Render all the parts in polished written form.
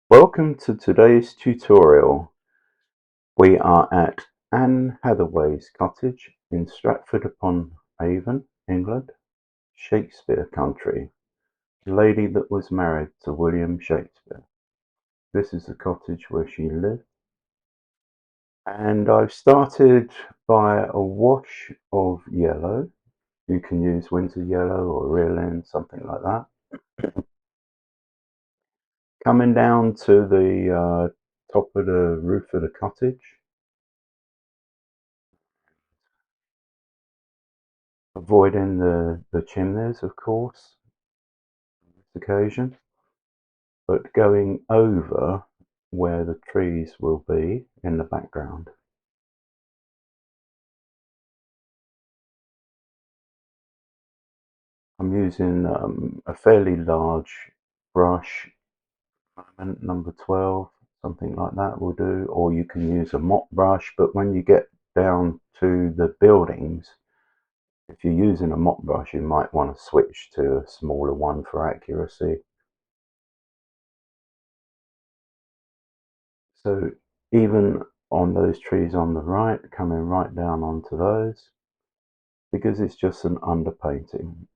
Welcome to today's tutorial. We are at Anne Hathaway's cottage in Stratford-upon-Avon, England, Shakespeare country, the lady that was married to William Shakespeare. This is the cottage where she lived, and I've started by a wash of yellow. You can use Windsor yellow or Real something like that. Coming down to the top of the roof of the cottage, avoiding the chimneys, of course, on this occasion, but going over where the trees will be in the background. I'm using a fairly large brush, number 12, something like that will do, or you can use a mop brush, but when you get down to the buildings, if you're using a mop brush, you might want to switch to a smaller one for accuracy. So even on those trees on the right, coming right down onto those, because it's just an underpainting.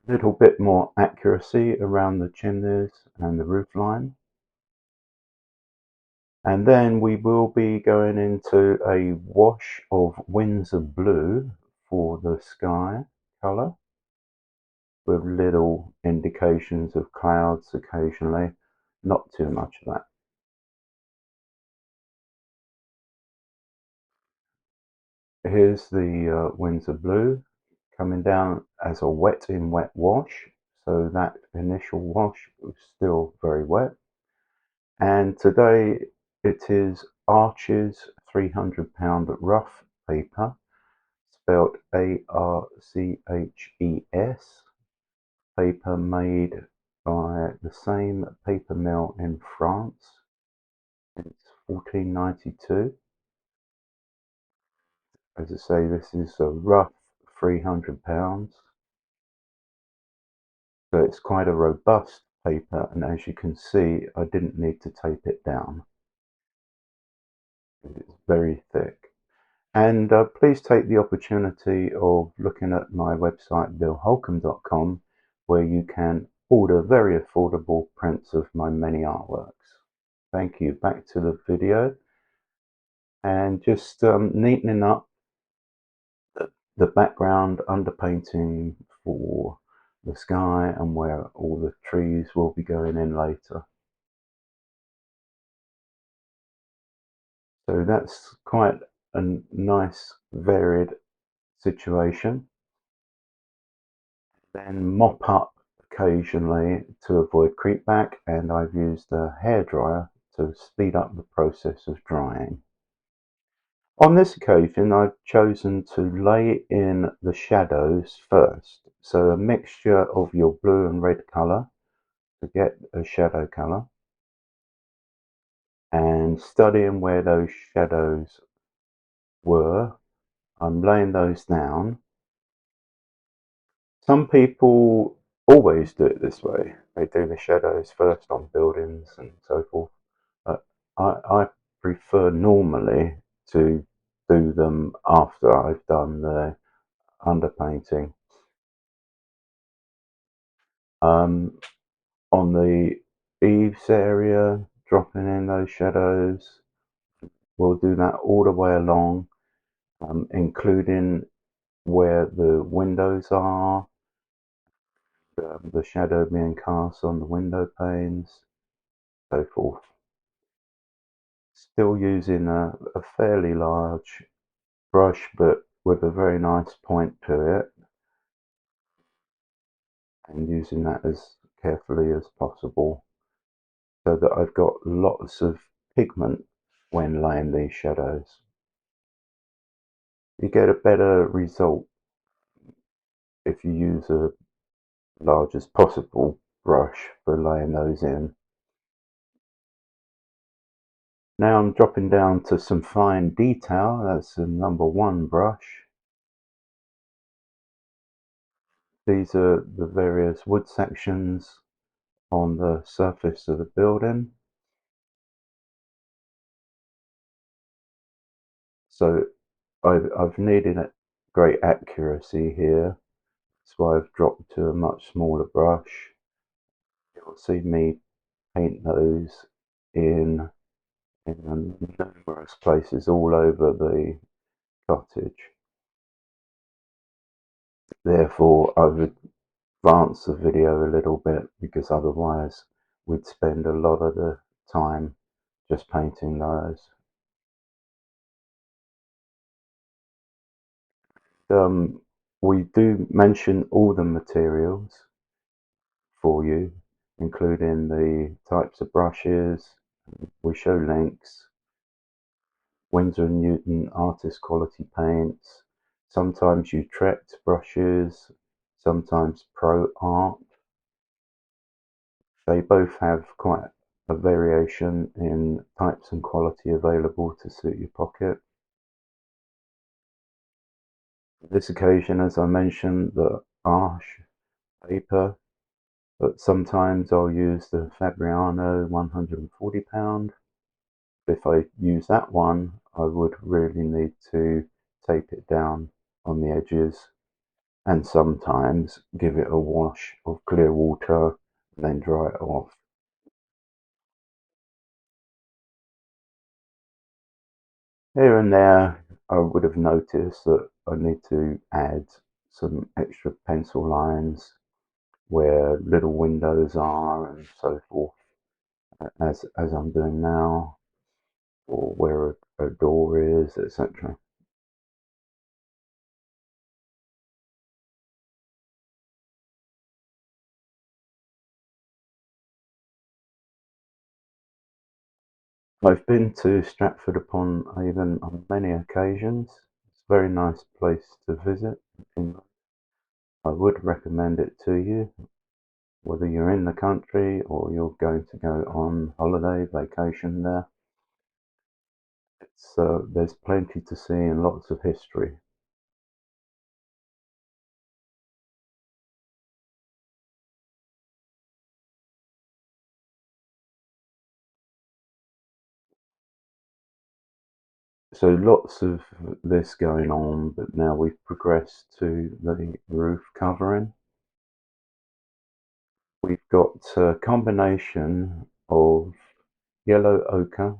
A little bit more accuracy around the chimneys and the roof line. And then we will be going into a wash of Windsor blue for the sky colour, with little indications of clouds occasionally, not too much of that. Here's the Windsor blue coming down as a wet in wet wash, so that initial wash was still very wet. And today it is Arches 300-pound rough paper, spelled ARCHES, paper made by the same paper mill in France since 1492. As I say, this is a rough 300 pounds, so it's quite a robust paper, and as you can see, I didn't need to tape it down. It's very thick. And please take the opportunity of looking at my website billholcombe.com, where you can order very affordable prints of my many artworks. Thank you. Back to the video, and just neatening up the background underpainting for the sky and where all the trees will be going in later. So that's quite a nice varied situation. Then mop up occasionally to avoid creep back, and I've used a hairdryer to speed up the process of drying. On this occasion, I've chosen to lay in the shadows first, so a mixture of your blue and red colour to get a shadow colour, and studying where those shadows were, I'm laying those down. Some people always do it this way. They do the shadows first on buildings and so forth. But I prefer normally to do them after I've done the underpainting. On the eaves area, dropping in those shadows, we'll do that all the way along, including where the windows are, the shadow being cast on the window panes, so forth. Still using a fairly large brush, but with a very nice point to it, and using that as carefully as possible so that I've got lots of pigment when laying these shadows. You get a better result if you use a largest possible brush for laying those in. Now I'm dropping down to some fine detail. That's a number 1 brush. These are the various wood sections on the surface of the building. So I've needed great accuracy here, so I've dropped to a much smaller brush. You'll see me paint those in numerous places all over the cottage. Therefore, I've advanced the video a little bit because otherwise we'd spend a lot of the time just painting those. We do mention all the materials for you, including the types of brushes. We show links, Winsor & Newton artist quality paints, sometimes Utrecht brushes, sometimes Pro Art. They both have quite a variation in types and quality available to suit your pocket. For this occasion, as I mentioned, the Arche paper, but sometimes I'll use the Fabriano 140 pound. If I use that one, I would really need to tape it down on the edges and sometimes give it a wash of clear water and then dry it off. Here and there, I would have noticed that I need to add some extra pencil lines where little windows are and so forth, as I'm doing now, or where a door is, etc. I've been to Stratford upon Avon on many occasions. It's a very nice place to visit in England. I would recommend it to you, whether you're in the country or you're going to go on holiday, vacation there. There's plenty to see and lots of history. So lots of this going on, but now we've progressed to the roof covering. We've got a combination of yellow ochre,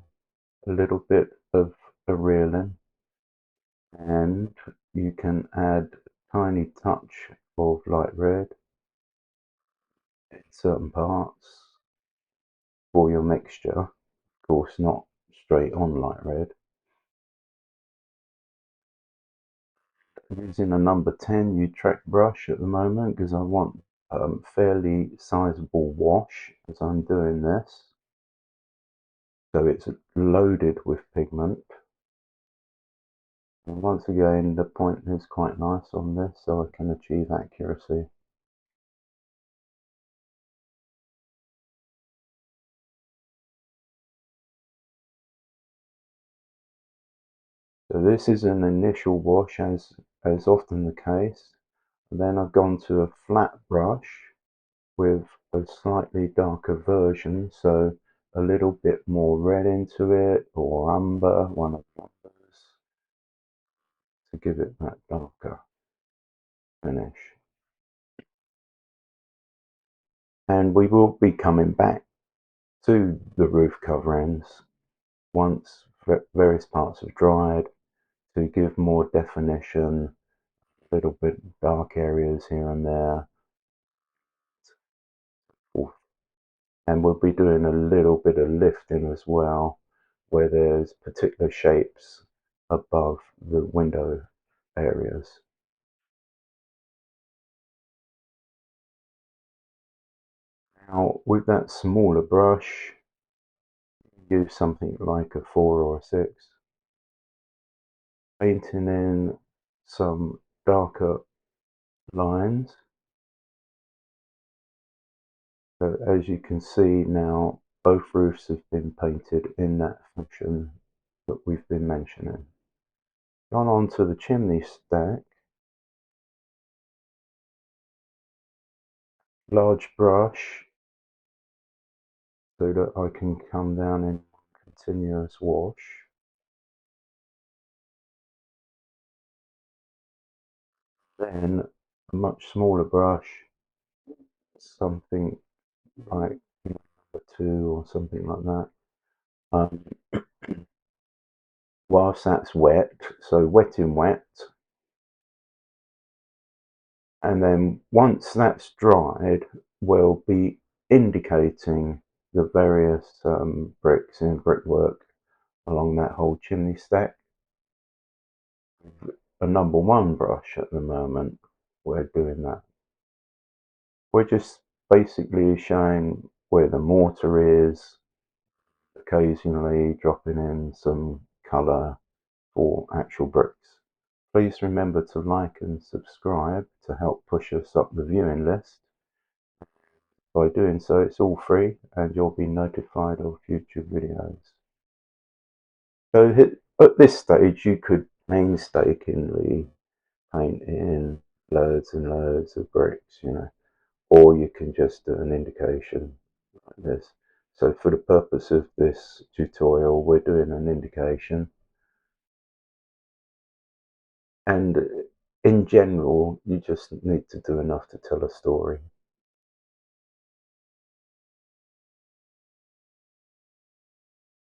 a little bit of areolin, and you can add a tiny touch of light red in certain parts for your mixture. Of course, not straight on light red. I'm using a number 10 Utrecht brush at the moment because I want fairly sizable wash as I'm doing this. So it's loaded with pigment. And once again, the point is quite nice on this, so I can achieve accuracy. So this is an initial wash, as often the case. And then I've gone to a flat brush with a slightly darker version, so a little bit more red into it, or umber, one of those, to give it that darker finish. And we will be coming back to the roof coverings once various parts have dried to give more definition, a little bit dark areas here and there. And we'll be doing a little bit of lifting as well, where there's particular shapes above the window areas. Now, with that smaller brush, use something like a 4 or a 6, painting in some darker lines. So as you can see now, both roofs have been painted in that fashion that we've been mentioning. Gone on to the chimney stack, large brush, so that I can come down in continuous wash. Then a much smaller brush, something like number 2 or something like that. Um, whilst that's wet, so wet in wet, and then once that's dried, we'll be indicating the various bricks in brickwork along that whole chimney stack. A number 1 brush at the moment, we're doing that. We're just basically showing where the mortar is, occasionally dropping in some colour for actual bricks. Please remember to like and subscribe to help push us up the viewing list. By doing so, it's all free and you'll be notified of future videos. So at this stage, you could painstakingly paint in loads and loads of bricks, or you can just do an indication like this. So for the purpose of this tutorial, we're doing an indication, and in general, you just need to do enough to tell a story.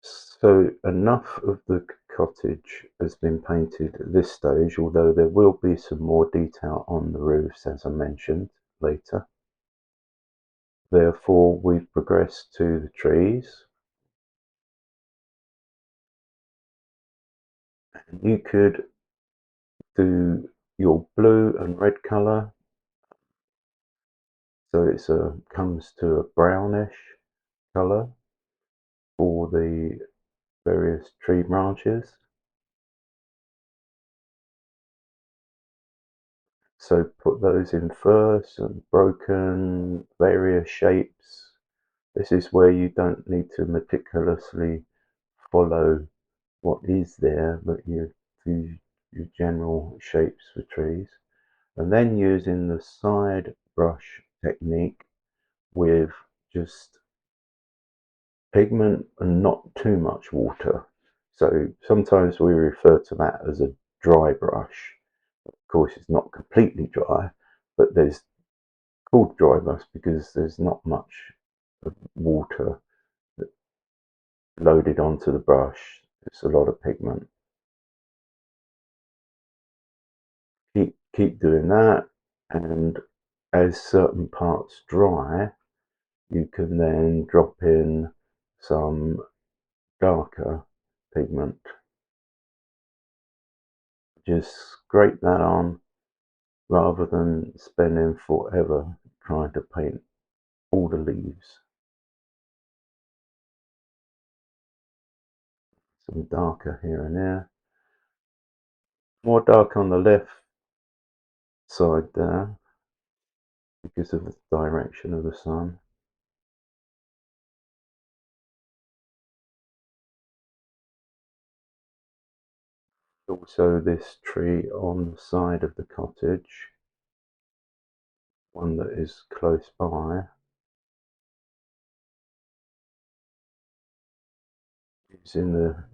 So enough of the cottage has been painted at this stage, although there will be some more detail on the roofs, as I mentioned later. Therefore, we've progressed to the trees. You could do your blue and red colour, so it comes to a brownish colour for the various tree branches. So put those in first, and broken, various shapes. This is where you don't need to meticulously follow what is there, but you do your general shapes for trees. And then using the side brush technique with just pigment and not too much water. So sometimes we refer to that as a dry brush. Of course, it's not completely dry, but there's called dry brush because there's not much water loaded onto the brush. It's a lot of pigment. Keep doing that, and as certain parts dry, you can then drop in some darker pigment. Just scrape that on rather than spending forever trying to paint all the leaves. Some darker here and there. More dark on the left side there because of the direction of the sun. Also this tree on the side of the cottage, one that is close by, using the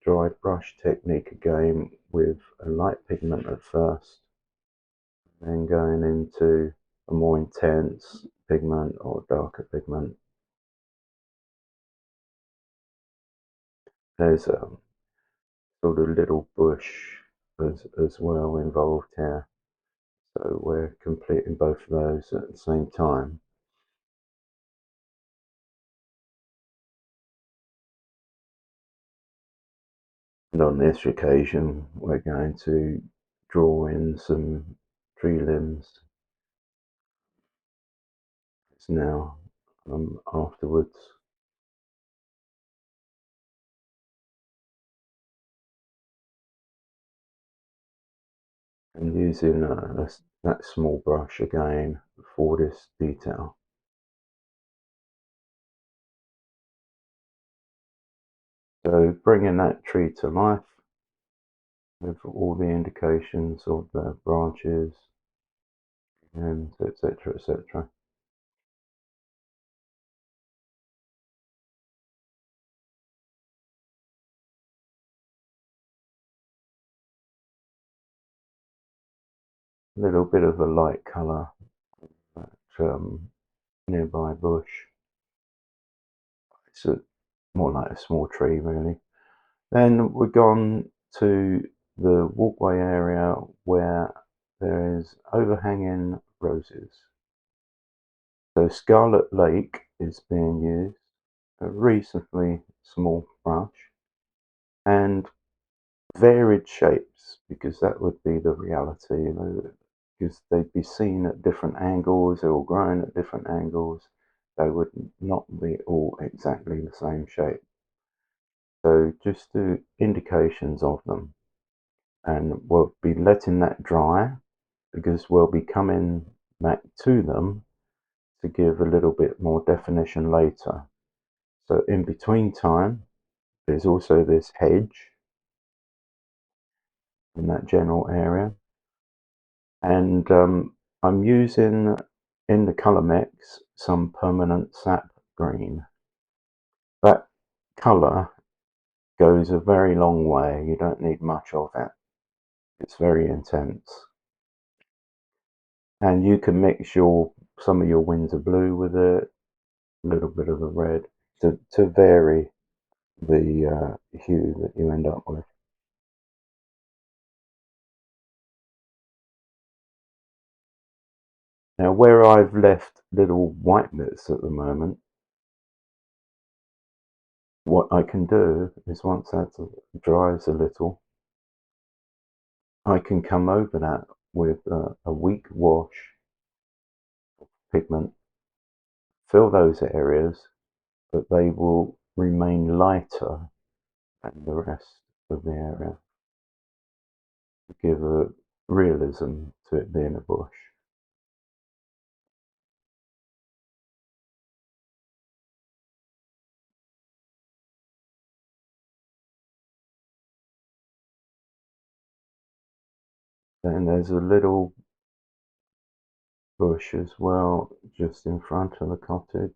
dry brush technique again with a light pigment at first, then going into a more intense pigment or darker pigment. There's a sort of little bush as well involved here, so we're completing both of those at the same time. And on this occasion, we're going to draw in some tree limbs. It's now afterwards. And using that small brush again for this detail. So bringing that tree to life with all the indications of the branches and etc. etc. little bit of a light colour, that nearby bush. It's more like a small tree really. Then we've gone to the walkway area where there is overhanging roses. So Scarlet Lake is being used, a reasonably small brush, and varied shapes, because that would be the reality, you know, because they'd be seen at different angles, they're all growing at different angles, they would not be all exactly the same shape. So just do indications of them, and we'll be letting that dry because we'll be coming back to them to give a little bit more definition later. So in between time, there's also this hedge in that general area, and I'm using in the colour mix some permanent sap green. That colour goes a very long way, you don't need much of it, it's very intense. And you can mix some of your Windsor blue with it, a little bit of the red, to vary the hue that you end up with. Now where I've left little white bits at the moment, what I can do is once that dries a little, I can come over that with a weak wash pigment, fill those areas, but they will remain lighter than the rest of the area to give a realism to it being a bush. Then there's a little bush as well just in front of the cottage.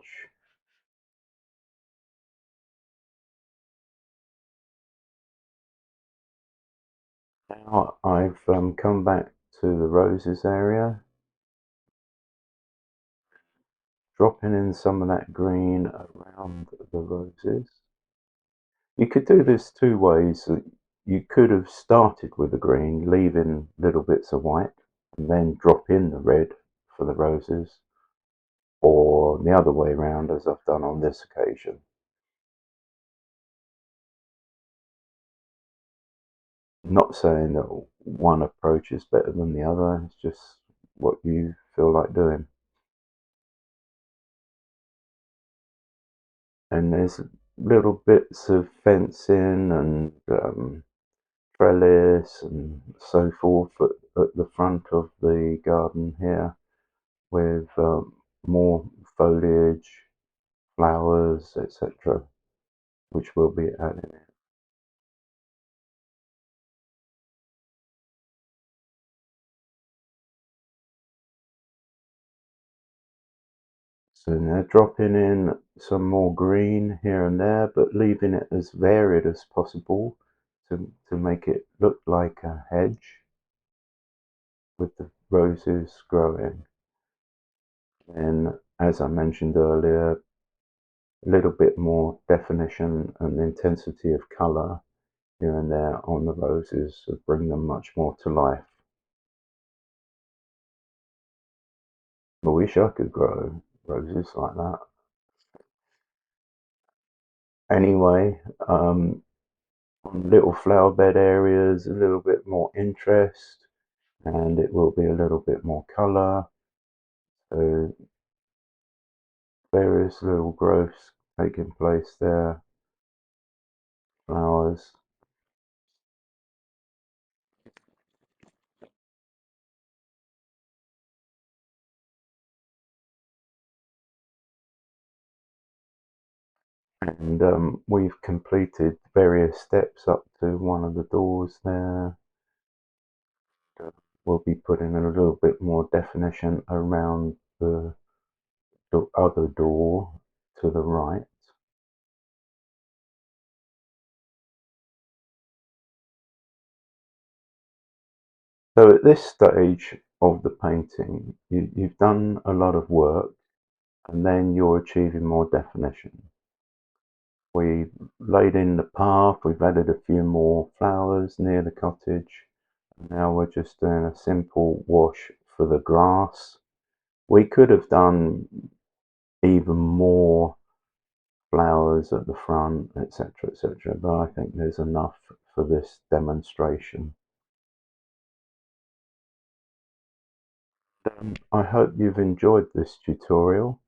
Now I've come back to the roses area, dropping in some of that green around the roses. You could do this two ways. You could have started with the green, leaving little bits of white, and then drop in the red for the roses, or the other way around as I've done on this occasion. I'm not saying that one approach is better than the other, it's just what you feel like doing. And there's little bits of fencing and trellis and so forth at the front of the garden here, with more foliage, flowers, etc., which will be added in. So now dropping in some more green here and there, but leaving it as varied as possible to make it look like a hedge with the roses growing. And as I mentioned earlier, a little bit more definition and intensity of colour here and there on the roses to bring them much more to life. I wish I could grow roses like that. Anyway, on little flower bed areas, a little bit more interest, and it will be a little bit more colour. So various little growths taking place there, flowers. And we've completed various steps up to one of the doors there. We'll be putting a little bit more definition around the other door to the right. So at this stage of the painting. You've done a lot of work and then you're achieving more definition. We've laid in the path, we've added a few more flowers near the cottage. And now we're just doing a simple wash for the grass. We could have done even more flowers at the front, etc., etc., but I think there's enough for this demonstration. I hope you've enjoyed this tutorial.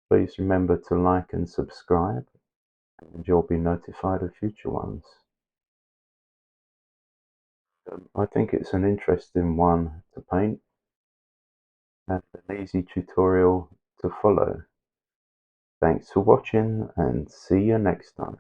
Please remember to like and subscribe, and you'll be notified of future ones. I think it's an interesting one to paint and an easy tutorial to follow. Thanks for watching and see you next time.